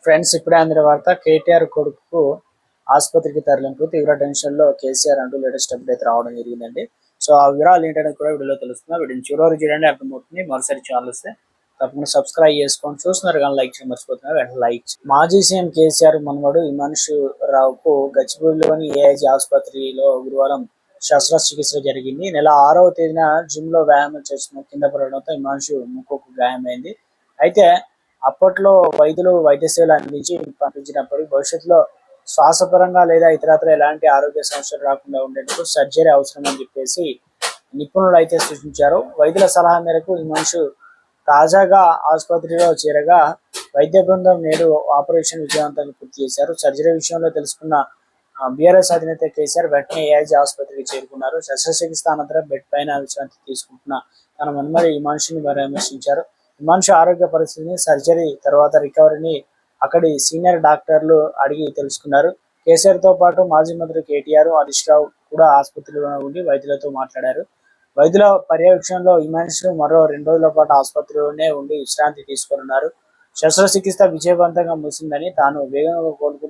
Friends, ఇప్పుడే అందిన వార్త. కేటీఆర్ కొడుకు ఆసుపత్రికి తరలింపు, తీవ్ర టెన్షన్ లో కేసీఆర్ అంటూ లేటెస్ట్ అప్డేట్ అయితే రావడం జరిగిందండి. సో ఆ వివరాలు ఏంటనేది కూడా వీడియోలో తెలుస్తుంది. వీడియోని చివరి చూడండి, అర్థమవుతుంది. మరోసారి ఛానల్ వస్తే తప్పకుండా సబ్స్క్రైబ్ చేసుకోండి. చూస్తున్నారు కానీ లైక్ చేయడం మర్చిపోతున్నారు, వెంటనే లైక్. మాజీ సీఎం కేసీఆర్ మనవడు హిమాంశు రావుకు గచ్చిబౌలిలోని ఏఐజీ ఆసుపత్రిలో గురువారం శస్త్రచికిత్స జరిగింది. నెల 6వ తేదీన జిమ్ లో వ్యాయామం చేస్తున్న కింద పడడంతో హిమాంశు ముక్కుకు గాయమైంది. అయితే అప్పట్లో వైద్యులు వైద్య సేవలు అందించి పంపించినప్పుడు భవిష్యత్తులో శ్వాసపరంగా లేదా ఇతరత్ర ఎలాంటి ఆరోగ్య సమస్యలు రాకుండా ఉండేందుకు సర్జరీ అవసరం అని చెప్పేసి నిపుణులు అయితే సూచించారు. వైద్యుల సలహా మేరకు హిమాంశు తాజాగా ఆసుపత్రిలో చేరగా వైద్య బృందం నేడు ఆపరేషన్ విజయవంతంగా పూర్తి చేశారు. సర్జరీ విషయంలో తెలుసుకున్న బీఆర్ఎస్ అధినేత కేసీఆర్ వెంటనే ఏఐజీ ఆసుపత్రికి చేరుకున్నారు. శస్త్రచికిత్స అనంతరం బెడ్ పైన విశ్రాంతి తీసుకుంటున్న తన మనుమడి హిమాంశుని పరామర్శించారు. హిమాంశు ఆరోగ్య పరిస్థితిని, సర్జరీ తర్వాత రికవరీని అక్కడి సీనియర్ డాక్టర్లు అడిగి తెలుసుకున్నారు. కేసీఆర్ తో పాటు మాజీ మంత్రి కేటీఆర్, హరీష్ రావు కూడా ఆసుపత్రిలో ఉండి వైద్యులతో మాట్లాడారు. వైద్యుల పర్యవేక్షణలో హిమాంశు మరో 2 రోజుల పాటు ఆసుపత్రిలోనే ఉండి విశ్రాంతి తీసుకున్నారు. శస్త్రచికిత్స విజయవంతంగా ముగిసిందని, తాను వేగంగా కోలుకుంటున్న